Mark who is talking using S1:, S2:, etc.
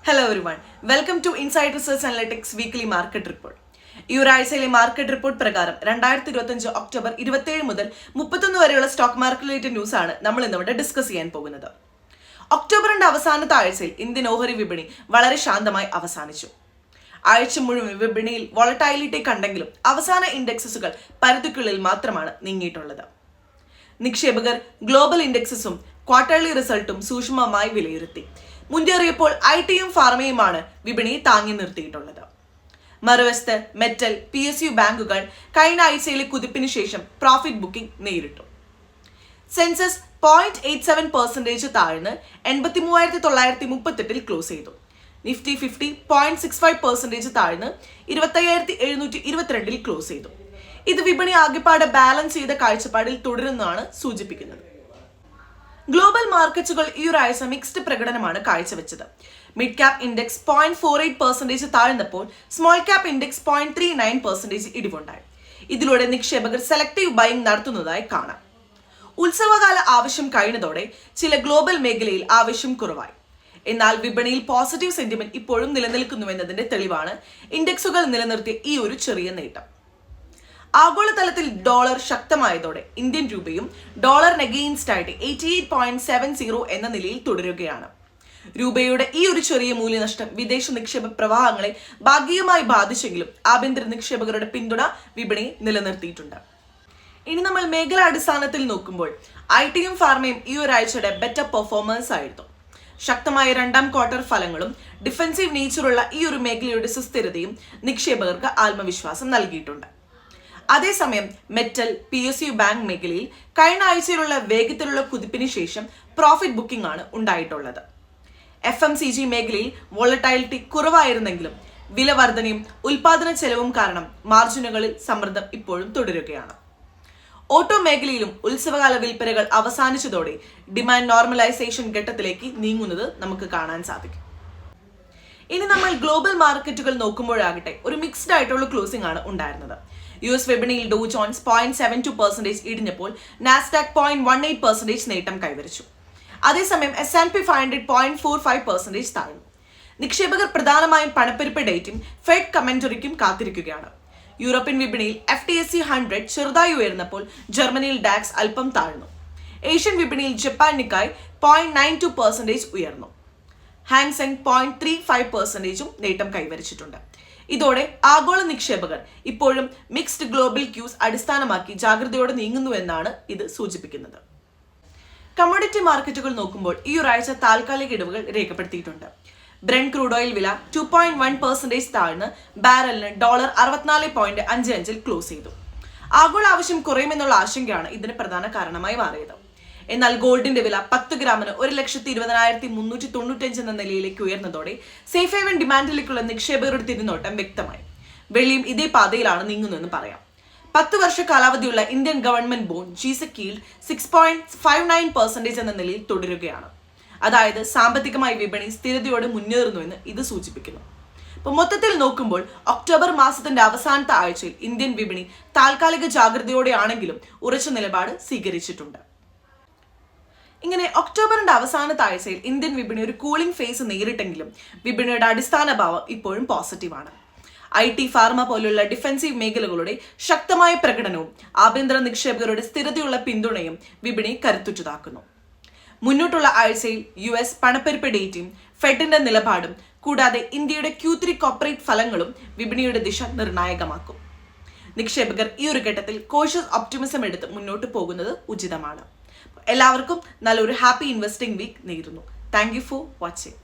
S1: Hello everyone, welcome to Inside Research Analytics Weekly Market Report. ഈ ഒരാഴ്ചയിലെ market report പ്രകാരം 2025 October 27 മുതൽ 31 വരെയുള്ള stock market related news ആണ് നമ്മൾ ഇന്നിവിടെ ഡിസ്കസ് ചെയ്യാൻ പോകുന്നത്. ഒക്ടോബറിന്റെ അവസാനത്തെ ആഴ്ചയിൽ ഇന്ത്യൻ ഓഹരി വിപണി വളരെ ശാന്തമായി അവസാനിച്ചു. ആഴ്ച മുഴുവൻ വിപണിയിൽ വോളറ്റൈലിറ്റി കണ്ടെങ്കിലും അവസാന ഇൻഡെക്സുകൾ പരിധിക്കുള്ളിൽ മാത്രമാണ് നീങ്ങിയിട്ടുള്ളത്. നിക്ഷേപകർ ഗ്ലോബൽ ഇൻഡെക്സസും ക്വാർട്ടർലി റിസൾട്ടും സൂക്ഷ്മമായി വിലയിരുത്തി. മുന്നേറിയപ്പോൾ ഐടിയും ഫാർമയുമാണ് വിപണിയെ താങ്ങി നിർത്തിയിട്ടുള്ളത്. മറുവശത്ത് മെറ്റൽ, PSU ബാങ്കുകൾ കഴിഞ്ഞ ആഴ്ചയിലെ കുതിപ്പിന് ശേഷം പ്രോഫിറ്റ് ബുക്കിംഗ് നേരിട്ടു. സെൻസസ് 0.87% താഴ്ന്ന് 83,938 ക്ലോസ് ചെയ്തു. നിഫ്റ്റി 50 0.65% താഴ്ന്ന് 25,722 ക്ലോസ് ചെയ്തു. ഇത് വിപണി ആകെപ്പാടെ ബാലൻസ് ചെയ്ത കാഴ്ചപ്പാടിൽ തുടരുന്നതാണ് സൂചിപ്പിക്കുന്നത്. ഗ്ലോബൽ മാർക്കറ്റുകൾ ഈ ഒരാഴ്ച മിക്സ്ഡ് പ്രകടനമാണ് കാഴ്ചവെച്ചത്. മിഡ് ക്യാപ് ഇൻഡെക്സ് 0.48% താഴ്ന്നപ്പോൾ സ്മോൾ ക്യാപ് ഇൻഡെക്സ് 0.39% ഇടിവുണ്ടായി. ഇതിലൂടെ നിക്ഷേപകർ സെലക്ടീവ് ബൈയിങ് നടത്തുന്നതായി കാണാം. ഉത്സവകാല ആവശ്യം കഴിഞ്ഞതോടെ ചില ഗ്ലോബൽ മേഖലയിൽ ആവശ്യം കുറവായി. എന്നാൽ വിപണിയിൽ പോസിറ്റീവ് സെന്റിമെന്റ് ഇപ്പോഴും നിലനിൽക്കുന്നുവെന്നതിന്റെ തെളിവാണ് ഇൻഡെക്സുകൾ നിലനിർത്തിയ ഈ ഒരു ചെറിയ നേട്ടം. ആഗോളതലത്തിൽ ഡോളർ ശക്തമായതോടെ ഇന്ത്യൻ രൂപയും ഡോളറിന് അഗെയിൻസ്റ്റ് ആയിട്ട് 88.70 എന്ന നിലയിൽ തുടരുകയാണ്. രൂപയുടെ ഈ ഒരു ചെറിയ മൂല്യനഷ്ടം വിദേശ നിക്ഷേപ പ്രവാഹങ്ങളെ ഭാഗികമായി ബാധിച്ചെങ്കിലും ആഭ്യന്തര നിക്ഷേപകരുടെ പിന്തുണ വിപണിയെ നിലനിർത്തിയിട്ടുണ്ട്. ഇനി നമ്മൾ മേഖലാടിസ്ഥാനത്തിൽ നോക്കുമ്പോൾ ഐടിയും ഫാർമയും ഈ ഒരാഴ്ചയുടെ ബെറ്റർ പെർഫോമൻസ് ആയിരുന്നു. ശക്തമായ രണ്ടാം ക്വാർട്ടർ ഫലങ്ങളും ഡിഫൻസീവ് നേച്ചറുള്ള ഈ ഒരു മേഖലയുടെ സുസ്ഥിരതയും നിക്ഷേപകർക്ക് ആത്മവിശ്വാസം നൽകിയിട്ടുണ്ട്. അതേസമയം മെറ്റൽ, PSU ബാങ്ക് മേഖലയിൽ കഴിഞ്ഞ ആഴ്ചയിലുള്ള വേഗത്തിലുള്ള കുതിപ്പിന് ശേഷം പ്രോഫിറ്റ് ബുക്കിംഗ് ആണ് ഉണ്ടായിട്ടുള്ളത്. FMCG മേഖലയിൽ വോളറ്റൈലിറ്റി കുറവായിരുന്നെങ്കിലും വില വർധനയും ഉൽപാദന ചെലവും കാരണം മാർജിനുകളിൽ സമ്മർദ്ദം ഇപ്പോഴും തുടരുകയാണ്. ഓട്ടോ മേഖലയിലും ഉത്സവകാല വിൽപ്പനകൾ അവസാനിച്ചതോടെ ഡിമാൻഡ് നോർമലൈസേഷൻ ഘട്ടത്തിലേക്ക് നീങ്ങുന്നത് നമുക്ക് കാണാൻ സാധിക്കും. ഇനി നമ്മൾ ഗ്ലോബൽ മാർക്കറ്റുകൾ നോക്കുമ്പോഴാകട്ടെ ഒരു മിക്സ്ഡ് ആയിട്ടുള്ള ക്ലോസിംഗ് ആണ് ഉണ്ടായിരുന്നത്. US വിപണിയിൽ ഡോ ജോൺസ് 0.72% ഇടിഞ്ഞപ്പോൾ നാസ്ഡാക്ക് 0.18% നേട്ടം കൈവരിച്ചു. അതേസമയം S&P 500 0.45% താഴ്ന്നു. നിക്ഷേപകർ പ്രധാനമായും പണപ്പെരുപ്പ ഡേറ്റും ഫെഡ് കമന്ററിക്കും കാത്തിരിക്കുകയാണ്. യൂറോപ്യൻ വിപണിയിൽ FTSE 100 ചെറുതായി ഉയർന്നപ്പോൾ ജർമ്മനിയിൽ ഡാക്സ് അല്പം താഴ്ന്നു. ഏഷ്യൻ വിപണിയിൽ ജപ്പാൻ നിക്കായ് 0.92% ഉയർന്നു. ഹാങ്സെങ് 0.35% നേട്ടം കൈവരിച്ചിട്ടുണ്ട്. ഇതോടെ ആഗോള നിക്ഷേപകർ ഇപ്പോഴും മിക്സ്ഡ് ഗ്ലോബൽ ക്യൂസ് അടിസ്ഥാനമാക്കി ജാഗ്രതയോടെ നീങ്ങുന്നുവെന്നാണ് ഇത് സൂചിപ്പിക്കുന്നത്. കമ്മോഡിറ്റി മാർക്കറ്റുകൾ നോക്കുമ്പോൾ ഈ ഒരാഴ്ച താൽക്കാലിക ഇടിവുകൾ രേഖപ്പെടുത്തിയിട്ടുണ്ട്. ബ്രെന്റ് ക്രൂഡ് ഓയിൽ വില 2.1% താഴ്ന്ന് ബാരലിന് $64.55 ക്ലോസ് ചെയ്തു. ആഗോള ആവശ്യം കുറയുമെന്നുള്ള ആശങ്കയാണ് ഇതിന് പ്രധാന കാരണമായി മാറിയത്. എന്നാൽ ഗോൾഡിന്റെ വില 10 ഗ്രാമിന് 1,20,395 എന്ന നിലയിലേക്ക് ഉയർന്നതോടെ സേഫ് ഹേവൻ ഡിമാൻഡിലേക്കുള്ള നിക്ഷേപകരുടെ തിരിനോട്ടം വ്യക്തമായി. വെള്ളിയും ഇതേ പാതയിലാണ് നീങ്ങുന്നതെന്ന് പറയാം. 10 വർഷ കാലാവധിയുള്ള Indian government bond G-Sec yield 6.59% എന്ന നിലയിൽ തുടരുകയാണ്. അതായത് സാമ്പത്തികമായി വിപണി സ്ഥിരതയോടെ മുന്നേറുന്നുവെന്ന് ഇത് സൂചിപ്പിക്കുന്നു. അപ്പോൾ മൊത്തത്തിൽ നോക്കുമ്പോൾ ഒക്ടോബർ മാസത്തിന്റെ അവസാനത്തെ ആഴ്ചയിൽ ഇന്ത്യൻ വിപണി താൽക്കാലിക ജാഗ്രതയോടെയാണെങ്കിലും ഉറച്ച നിലപാട് സ്വീകരിച്ചിട്ടുണ്ട്. ഇങ്ങനെ ഒക്ടോബറിന്റെ അവസാനത്തെ ആഴ്ചയിൽ ഇന്ത്യൻ വിപണി ഒരു കൂളിംഗ് ഫേസ് നേരിട്ടെങ്കിലും വിപണിയുടെ അടിസ്ഥാന ഭാവം ഇപ്പോഴും പോസിറ്റീവാണ്. IT, ഫാർമ പോലുള്ള ഡിഫൻസീവ് മേഖലകളുടെ ശക്തമായ പ്രകടനവും ആഭ്യന്തര നിക്ഷേപകരുടെ സ്ഥിരതയുള്ള പിന്തുണയും വിപണി കരുത്തുറ്റതാക്കുന്നു. മുന്നോട്ടുള്ള ആഴ്ചയിൽ US പണപ്പെരുപ്പ ഡേറ്റയും ഫെഡിന്റെ നിലപാടും കൂടാതെ ഇന്ത്യയുടെ Q3 കോർപ്പറേറ്റ് ഫലങ്ങളും വിപണിയുടെ ദിശ നിർണായകമാക്കും. നിക്ഷേപകർ ഈ ഒരു ഘട്ടത്തിൽ കോഷ്യസ് ഒപ്റ്റിമിസം എടുത്ത് മുന്നോട്ട് പോകുന്നത് ഉചിതമാണ്. എല്ലാവർക്കും നല്ലൊരു ഹാപ്പി ഇൻവെസ്റ്റിംഗ് വീക്ക് നേരുന്നു. Thank you for watching.